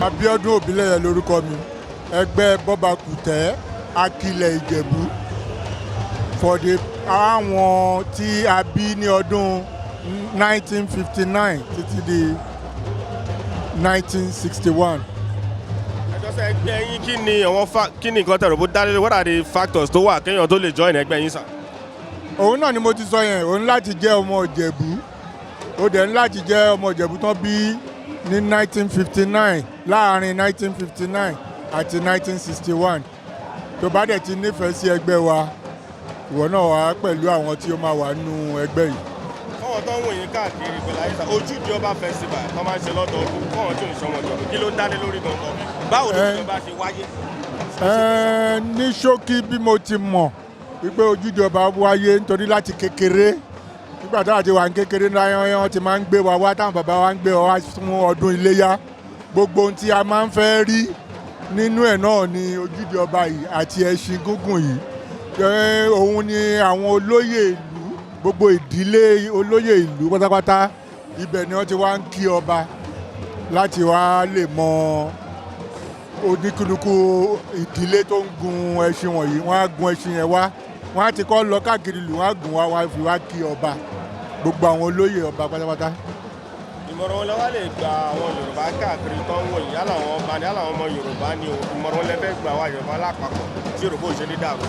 Abíọ́dún Òbílẹ̀yẹ lórúkọ mi ẹgbẹ́ bọ́bakùtẹ́ akilẹ̀ Ìjẹ̀bú fọ̀dé àwọn tí a bí ní ọdún 1959 títí di 1961. ẹjọ́sẹ̀ ẹgbẹ́ yín kí ni nǹkan tẹ̀rọ bó dálé what are the factors tó wà kéèyàn tó lè join ẹgbẹ́ yín sà. òun náà ni mo ti sọ yẹn òun láti jẹ́ ọmọ Ìjẹ̀bú ó dẹ̀ ń láti jẹ́ ọmọ Ìjẹ̀bú tán bí ní 1959 láàrin 1959 àti 1961 tó bá dẹ̀ ti nífẹ̀ẹ́ sí ẹgbẹ́ wa ìwọ náà wà pẹ̀lú àwọn tí ó máa wà nínú ẹgbẹ́ yìí. fọwọ́n tó ń wò yín káàkiri pẹ̀lú àyíṣà Ojúde Ọba festival tó máa ń ṣe lọ́dọọdún fọwọ́n tó ń ṣọmọ ìjọba kí ló ń dálé lórí gangan báwo ni ìjọba ṣe wáyé. ní ṣókí bí mo ti mọ̀ wípé Ojúde Ọba wáyé nítorí láti kékeré nígbà táwọn ti wà ní kékeré náà wọ́n ti máa ń gbé wa wá táwọn bàbá wa ń gbé wa wá fún ọdún Iléyá gbogbo ohun tí a máa ń fẹ́ rí nínú ẹ̀ náà ni Ojúde Ọba yìí àti ẹṣin gúngùn yìí òun ni àwọn olóyè ìlú gbogbo ìdílé olóyè ìlú pátápátá ibẹ̀ ni wọ́n ti wá ń kí ọba láti wá lè mọ oníkúlùkù ìdílé tó ń gun ẹṣin wọ̀nyí wọ́n á gun ẹṣin yẹn wá wọ́n á ti kọ́ lọ káàkiri ìlú wọ́n á gùn wá wọ́n á fi wá kí ọba gbogbo àwọn olóyè ọba pátápátá. ìmọ̀ràn wọn lọ́wọ́ lè gba àwọn yorùbá káàkiri tó ń wò yín yálà àwọn ọba ni yálà àwọn ọmọ yorùbá ni ìmọ̀ràn wọn lẹ́fẹ̀ẹ́ gba àwọn yorùbá lápapọ̀ tí yorùbá ò ṣe ní dàrú.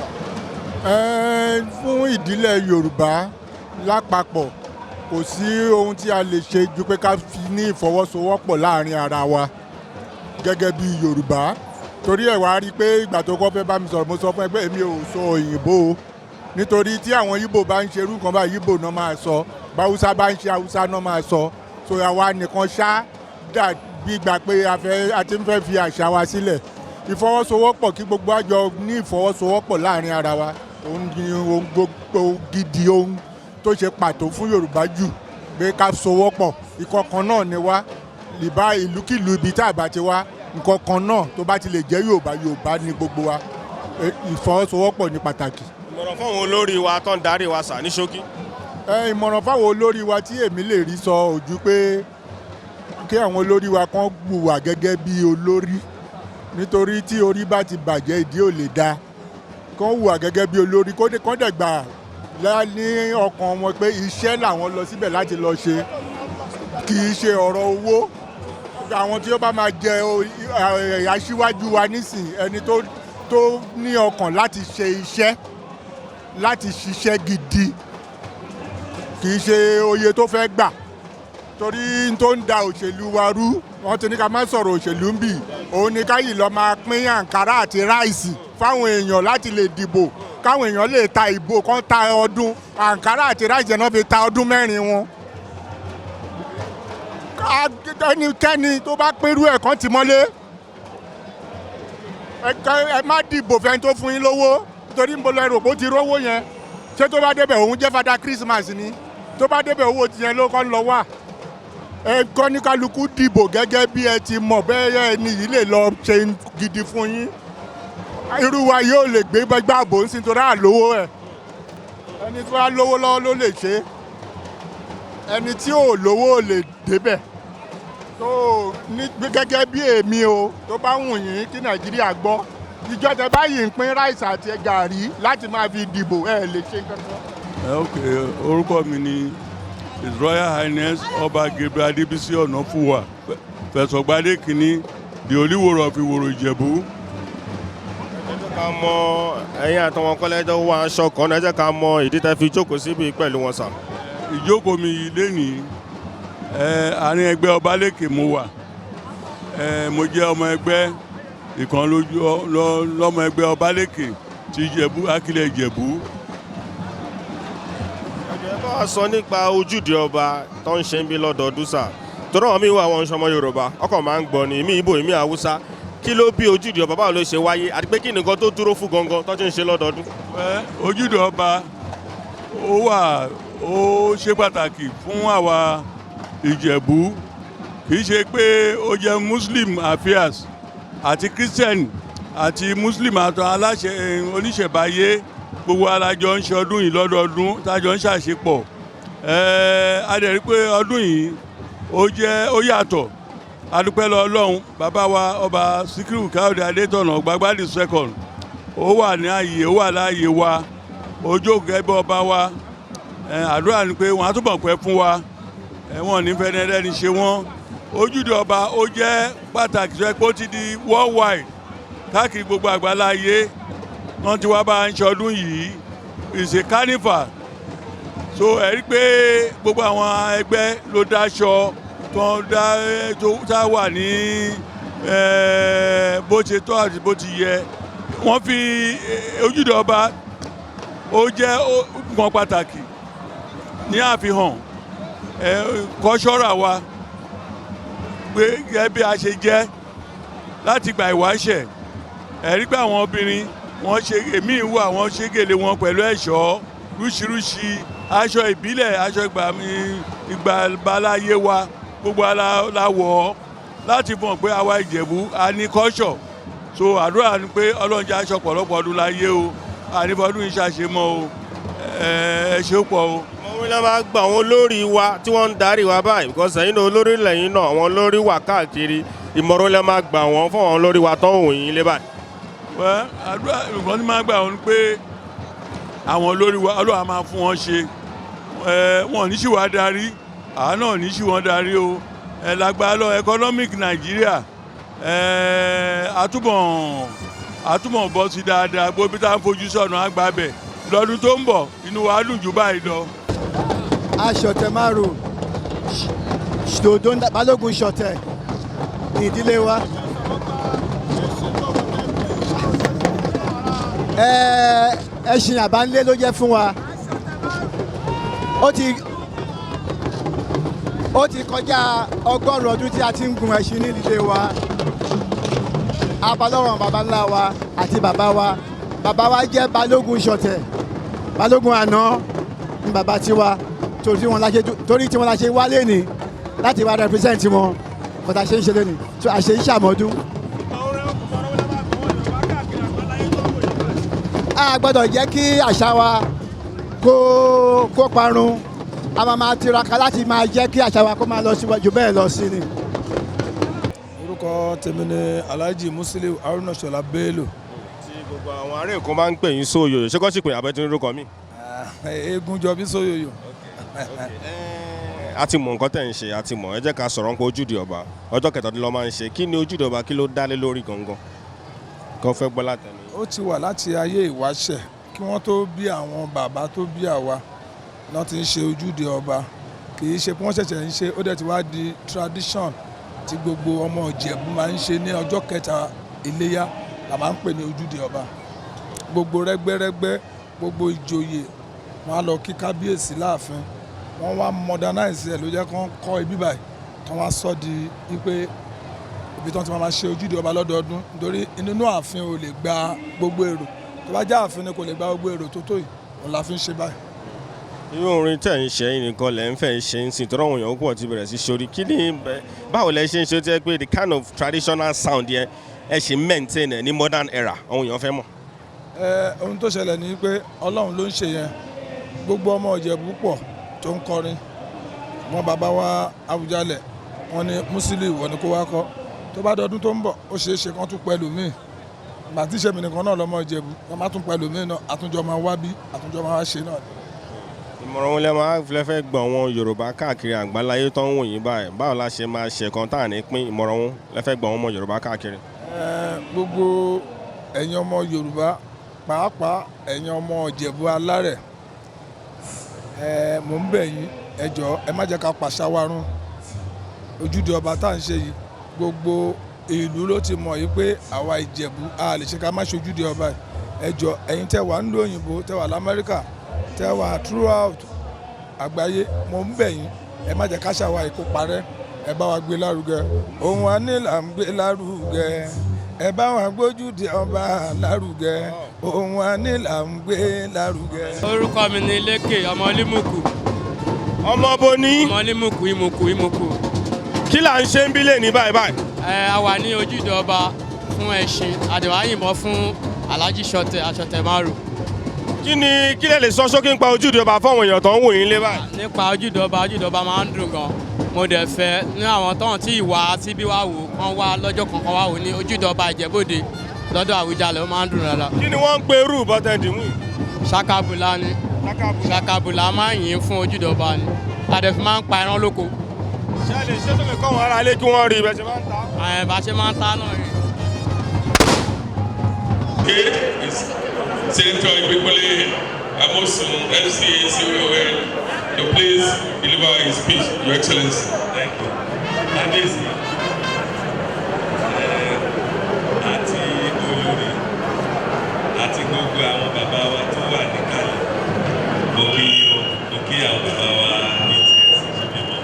fún ìdílé yorùbá lápapọ̀ kò sí ohun tí a lè ṣe ju pé ká fi ní ìfọwọ́sowọ́pọ̀ láàrin ara wa gẹ́gẹ́ bí yorùbá torí ẹ̀ wá rí i pé ìgbà tó kọ́ fẹ́ bá mi sọ̀rọ̀ mo sọ fún ẹ pé èmi ò sọ òyìnbó nítorí tí àwọn yíbò bá ń ṣe irú nǹkan báyìí yíbò náà máa sọ báwúsá bá ń ṣe haúsá náà máa sọ so àwa nìkan ṣá dàbí gbà pé a ti ń fẹ́ fi àṣà wa sílẹ̀ ìfọwọ́sowọ́pọ̀ kí gbogbo àjọ ní ìfọwọ́sowọ́pọ̀ láàrin ara wa òun ni ohun gbogbo gidi ohun tó ṣe pàtó fún yorùbá jù pé ká sowọ́pọ̀ ìkọ̀kan náà ni wá ìbá ìlúkìlú ibi tá a bá ti wá nǹkan kan náà tó bá ti lè jẹ́ yorùbá ní gbogbo wa ìfọwọ́sowọ́pọ̀ ní pàtàkì. ìmọ̀ràn fáwọn olórí wa tó ń darí wa sà ní ṣókí. ìmọ̀ràn fáwọn olórí wa tí èmi lè rí sọ ojú pé kí àwọn olórí wa kan gbùwà gẹ́gẹ́ bí olórí nítorí tí orí bá ti bàjẹ́ ìdí ò lè da kán hùwà gẹ́gẹ́ bí olórí kán dẹ̀ gbà ní ọkàn wọn pé iṣẹ́ làwọn lọ síbẹ̀ láti lọ ṣe kì í ṣe ọ̀rọ̀ owó àwọn tí ó bá máa jẹ aṣíwájú wa nísìn ẹni tó ní ọkàn láti ṣe iṣẹ́ láti ṣiṣẹ́ gidi kì í ṣe oyè tó fẹ́ gbà torí tó ń da òṣèlú wa rú wọ́n ti ní ká má sọ̀rọ̀ òṣèlú ń bì òun ni káyì lọ máa pín àǹkárá àti ráìsì fáwọn èèyàn láti lè dìbò káwọn èèyàn lè ta ìbò kan ta ọdún àǹkárá àti ráìsì náà fi ta ọdún mẹ́rin wọn. ẹnikẹ́ni tó bá pínrú ẹ̀ kan ti mọ́lé ẹ má dìbò fẹ́ni tó fún yín lówó nítorí mo lọ rò pé ó ti rówó yẹn ṣé tó bá débẹ̀ òun jẹ́ fada Christmas ni tó bá débẹ̀ owó tiyẹn ló kọ́ ń lọ wá ẹ kọ́ ní kálukú dìbò gẹ́gẹ́ bí ẹ ti mọ̀ bẹ́ẹ̀ ẹni yìí lè lọ ṣe gidi fún yín irú wa yóò lè gbé gbẹ́gbẹ́ àbò ń sin torí àlówó ẹ̀ ẹni tó bá lówó lọ́wọ́ ló lè ṣe ẹni tí ò lówó ò lè débẹ̀ tó ní gẹ́gẹ́ bí èmi o tó bá wù yín kí Nàìjíríà gbọ́ ìjọba báyìí ń pín ráìsì àti gàrí láti máa fi dìbò ẹ lè ṣe kankan Okay, orúkọ mi ni His Royal Highness Ọba Gabriel Adébísí Ọ̀nàfúwà Fẹ̀sọ̀gbádé kìíní di Olúwòrò of Ìwòrò Ìjẹ̀bú. Ẹ jẹ́ ká mọ ẹ̀yin àtàwọn kọ́lẹ́jọ́ wà aṣọ kan náà, ẹ jẹ́ ká mọ ìdí tẹ́ fi jókòó síbi pẹ̀lú wọn sà. Ìjókòó mi yìí lénìí àárín ẹgbẹ́ Ọbaléke mo wà. Mo jẹ́ ọmọ ẹgbẹ́ ìkan lọ́mọ ẹgbẹ́ Ọbaléke ti Ìjẹ̀bú Akílẹ̀ Ìjẹ̀bú. Ẹ bá wa sọ nípa ojúde ọba tó ń ṣe ń bí lọ́dọọdún sà. Torí àwọn míì wà wọn ń ṣọmọ Yorùbá, ọkọ̀ máa ń gbọ́ ni, ìmí Ìgbò, ìmí Haúsá. Kí ló bí ojúde ọba, báwo ló ṣe wáyé, àti pé kí nìkan tó dúró fún gangan tó ti ń ṣe lọ́dọọdún? Ojúde ọba ó ṣe pàtàkì fún àwa Ìjẹ̀bú. Kì í ṣe pé ó jẹ́ Muslim affairs àti Christian àti Muslim àtọ̀ aláṣẹ oníṣẹ̀báyé gbogbo alájọ ń ṣe ọdún yìí lọ́dọọdún tájọ ń ṣàṣepọ̀. A dẹ̀ rí pé ọdún yìí ó yàtọ̀. A dúpẹ́ lọ Ọlọ́run, bàbá wa ọba Síkírù Káyọ̀dé Adétọ̀nà Ọ̀gbágbádì second ó wà ní ààyè, ó wà láàyè wa, ojú gẹ́gẹ́ ọba wa. Àdúrà ni pé wọ́n á túbọ̀ pẹ́ fún wa, wọ́n ní fẹ́ ẹlẹ́ni ṣe wọ́n. Ojúde ọba ó jẹ́ pàtàkì sọ pé ó ti di worldwide káàkiri gbogbo àgbáláyé. Wọ́n ti wá bá ń ṣọdún yìí, it's a carnival. So ẹ rí pé gbogbo àwọn ẹgbẹ́ ló dáṣọ tó tá wà ní bó ṣe tọ́ àti bó ti yẹ. Wọ́n fi ojúde ọba ó jẹ́ nǹkan pàtàkì ní àfihàn kọ́ṣọ́rà wa pé gẹ́gẹ́ bí a ṣe jẹ́ láti gba ìwáṣẹ̀. Ẹ rí pé àwọn obìnrin wọ́n ṣe èmi wà, wọ́n ṣe gèlè wọn pẹ̀lú ẹ̀ṣọ́ rúṣiríṣi, aṣọ ìbílẹ̀, aṣọ ìgbàláyé wa gbogbo aláwọ̀ láti mọ̀ pé àwa Ìjẹ̀bú a ní kọ́ṣọ̀. So àdúrà ni pé Ọlọ́run jẹ́ aṣọ pọ̀lọpọ̀ ọdún láyé o, ànífọdún ìṣàṣemọ́ o, ẹ ṣe pọ̀ o. Àwọn ilé máa gba àwọn olórí wa tí wọ́n ń darí wa báyìí, because ẹ̀yin náà olórí lẹ́yìn náà, àwọn olórí wà káàkiri, ìmọ̀ràn ilé máa gbà wọ́n fún àwọn olórí wa tó ń wòyìn ilé báyìí. Àdúrà nǹkan tí máa gbà wọn pé àwọn olórí wa Ọlọ́run á máa fún wọn ṣe. Wọn ò ní ṣì wá darí, àwa náà ò ní ṣì wọ́n darí o. Lágbára lọ economic Nigeria àtúbọ̀ bọ́ sí dáadáa, gbóbi tá à ń fojú sọ̀nà àgbàbẹ̀ lọ́dún tó ń bọ̀, inú wa dùn jù báyìí lọ. Aṣọ̀tẹ̀ márùn-ún ṣòdó Balógun ṣọ̀tẹ̀ ní ìdílé wa. Ẹṣin àbánlé ló jẹ́ fún wa. Ó ti kọjá 100 ọdún tí a ti ń gun ẹṣin ní ìdílé wa. Abalọ́run baba ńlá wa àti bàbá wa. Bàbá wa jẹ́ Balógun ṣọ̀tẹ̀. Balógun àná ní bàbá tiwa, torí tí wọ́n la ṣe wá lẹ́ni láti wá represent wọn kọ́ta ṣe ń ṣe lẹ́ni tó àṣẹ ìṣàmọ́dún. A gbọ́dọ̀ jẹ́ kí àṣà wa kó parun, a máa tiraka láti máa jẹ́ kí àṣà wa kó máa lọ síwájú bẹ́ẹ̀ lọ sí ni. Orúkọ tèmi ni Alhaji Muslim Haruna Ṣọlá Bello. Tí gbogbo àwọn ará Èkó máa ń pè yín sóyòyò, ṣé kọ́ sì pè abẹ́tí orúkọ mi? Eégún jọ bí sóyòyò. A ti mọ̀ nǹkan tẹ̀ ń ṣe, a ti mọ̀, ẹ jẹ́ ká sọ̀rọ̀ nípa ojúde ọba. Ọjọ́ kẹtàdínlọ́ máa ń ṣe. Kí ni ojúde ọba, kí ló dálé lórí gangan? Kí wọ́n fẹ́ gbọ́ látẹnu. Ó ti wà láti ayé ìwáṣẹ̀ kí wọ́n tó bí àwọn bàbá tó bí àwa náà ti ń ṣe ojúde ọba. Kì í ṣe pé wọ́n ṣẹ̀ṣẹ̀ ń ṣe, ó dẹ̀ ti wá di tradition tí gbogbo ọmọ Ìjẹ̀bú máa ń ṣe ní ọjọ́ kẹta Iléyá la máa ń pè ní ojúde ọba. Gbogbo rẹ́gbẹ́rẹ́gbẹ́, gbogbo ìjòyè wọn á lọ kí kábíyèsí láàfin, wọ́n wá modernize ẹ̀ ló jẹ́ kí wọ́n kọ́ ibi báyìí kí wọ́n sọ di wípé ibi tí wọ́n ti máa ṣe ojúde ọba lọ́dọọdún, nítorí inú ààfin ò lè gba gbogbo èrò, tó bá jẹ́ ààfin ni kò lè gba gbogbo èrò tó tó yìí, òun la fi ń ṣe báyìí. Irú orin tẹ̀ ń ṣe yìí nìkan lẹ́ ń fẹ́ ṣe ń sìn, tọ́rọ̀ àwọn èèyàn púpọ̀ ti bẹ̀rẹ̀ sí sórí. Kí ni báwo lẹ ṣe ń ṣe jẹ́ pé the kind of traditional sound yẹn ẹ ṣe maintain ẹ ní modern era, àwọn èèyàn fẹ́ mọ̀? Ohun tó ṣẹlẹ̀ ni pé Ọlọ́run ló ń ṣe yẹn, gbogbo ọmọ Ìjẹ̀bú pọ̀ tó ń kọrin. Wọn bàbá wa Awujale wọn ní Muslim ìwọ ni kó wá kọ́, tó bá dọdún tó ń bọ̀ ó ṣeé ṣe kán tún pẹ̀lú míì. Màtí ṣe mi nìkan náà lọ́mọ Ìjẹ̀bú, wọ́n má tún pẹ̀lú míì náà, àtúnjọ máa wá bí àtúnjọ máa wá ṣe náà. ìmọ̀ràn wọn lẹ máa fẹ́ gbọ́ àwọn Yorùbá káàkiri àgbáláyé tó ń wò yín báyìí báwo la ṣe máa ṣe kan tá à ní pín ìmọ̀ràn wọn lẹ fẹ́ gbọ́ àwọn ọmọ Yorùbá káàkiri. Gbogbo ẹ̀yin ọmọ Yorùbá pàápàá ẹ̀yin ọmọ Ìjẹ̀bú alárẹ̀ mò ń bẹ̀ yín ẹ jọ̀ọ́ ẹ má jẹ́ ká pàṣà wa run. Ojúde Ọba tá à ń ṣe yìí gbogbo ìlú ló ti mọ̀ yìí pé àwa Ìjẹ̀bú a lè ṣe ká má ṣe Ojúde Ọba yìí. Ẹ jọ̀ọ́ ẹ̀yin tẹ́ wà nílùú òyìnbó tẹ́ wà l'Amẹ́ríkà tẹ́ wà throughout àgbáyé mò ń bẹ̀ yín ẹ má jẹ́ ká ṣàwa yìí kó parẹ́ ẹ bá wa gbé lárugẹ. Ohun wa ní là ń gbé lárugẹ ẹ bá wa gbójúde Ọba lárugẹ ohun wa ní là ń gbé lárugẹ. Orúkọ mi ni Lékè ọmọ Límùkù. Ọmọ bo ní. Ọmọ Límùkù Ìmùkù. Kí là ń ṣe ń bílẹ̀ ní báyìí? A wà ní Ojúde Ọba fún ẹṣin àdèwà yìnbọn fún Alhaji Aṣọ̀tẹ̀ Márù. Kí lè lè sọ ṣókí nípa Ojúde Ọba fáwọn èèyàn tó ń wò yín lé báyìí? Nípa Ojúde Ọba máa ń dùn gan. Mo dẹ̀ fẹ́ ní àwọn tọ́hún tí ìwà tí bí wá wò kán wá lọ́jọ́ kankan wá wò ní Ojúde Ọba Ìjẹ̀bú Òde lọ́dọ̀ Awujale ó máa ń dùn rárá. Kí ni wọ́n ń pe irú bọ́tẹ́ǹdì mú? Ṣakabula ni. Ṣakabula máa ń yìn fún Ojúde Ọba ni. Tàdé fi máa ń pa ẹran lóko. Ṣé lè ṣe tó lè kọ́ wọn ara lé kí wọ́n rí ibẹ̀ ṣe máa ń ta? Bá ṣe máa ń ta náà rí. Senator Igbekele Amosun, FCA, CON, to please deliver his speech, Your Excellency. Thank you. Kábíyèsí àti olórí àti gbogbo àwọn bàbá wa tó wà níkàlẹ̀ mo kí àwọn bàbá wa ní TSC mímọ́.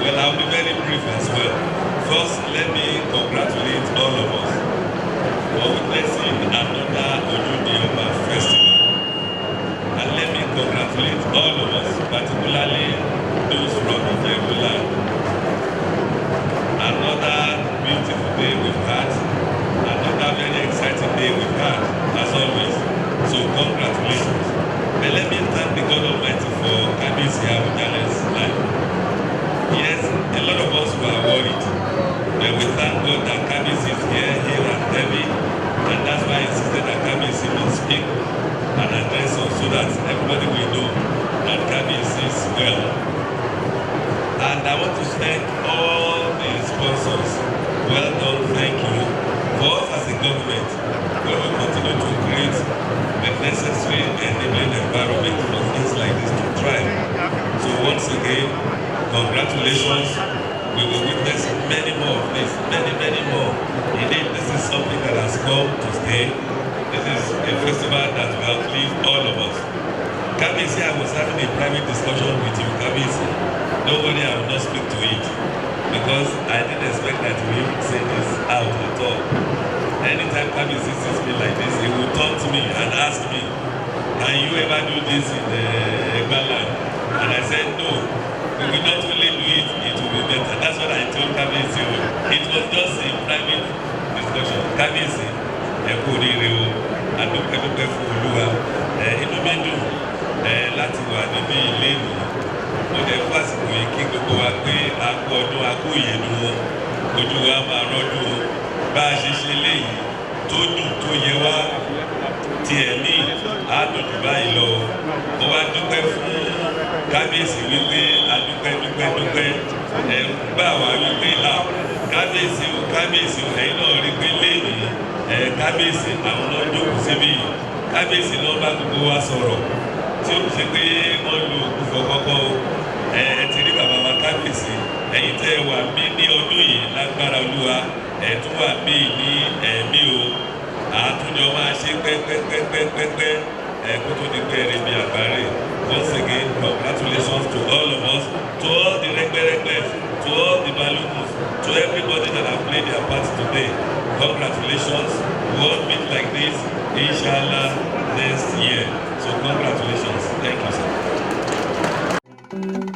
Well, I'll be very brief as well. First, let me congratulate all of us for witnessing another Ojude Oba festival. And let me congratulate all of us, particularly those from Ijebu land. Another beautiful day we've had, another very exciting day we've had, as always. So congratulations. And let me thank the God Almighty for Kabisi Awujale's life. Yes, a lot of us were worried, but we thank God that Kabisi is here and heavy, and that's why I insisted that Kabisi will speak and address us so that everybody will know that Kabisi is well. And I want to thank all the sponsors. Well done, thank you. For us as a government, we will continue to create the necessary enabling environment for things like this to thrive. So once again, congratulations. We will witness many more of this, many more. Indeed, this is something that has come to stay. This is a festival that will outlive all of us. Kabisi, I was having a private discussion with you, Kabisi. Don't worry, I will not speak to it because I didn't expect that we would say this out at all. Anytime Kabisi sees me like this, he will turn to me and ask me, can you ever do this in Egbaland? And I said, no, we will not only do it, it will be better. That's what I told Kabisi. It was just a private discussion. Kabisi, adúpẹ́ fún Olúwa, inú mi dùn láti wà níbí ilé ìlú. Mo dẹ̀ fún àsìkò yìí kí gbogbo wa pé a kú ọdún a kú ìyẹnu wọn, ojú wa máa rọ́dún o. Bá a ṣe ṣe léyìí tó dùn tó yẹ wá tiẹ̀ ní àádọ́dún báyìí lọ. Mo wá dúpẹ́ fún Kábíyèsí wípé dúpẹ́ ẹ̀rù gbà wá wípé Kábíyèsí o ẹ̀yin náà rí pé léyìí Kábíyèsí àwọn náà jókòó síbí Kábíyèsí náà bá gbogbo wa sọ̀rọ̀ tí ó ṣe pé wọ́n lo òkú fọkọ́kọ́ o ẹ ti rí bàbá wa Kábíyèsí ẹ̀yin tẹ́ ẹ wà mí ní ọdún yìí lágbára Olúwa ẹ̀ tún wà mí ní ẹ̀mí o àtúnjọ máa ṣe pẹ́pẹ́pẹ́pẹ́pẹ́ kó tó di pé ẹ̀rí bí àgbáre. Once again, congratulations to all of us, to all the regberegbe, to all the balloons, to everybody that have played their part today. Congratulations. We won't meet like this, inshallah, next year. So congratulations. Thank you, sir.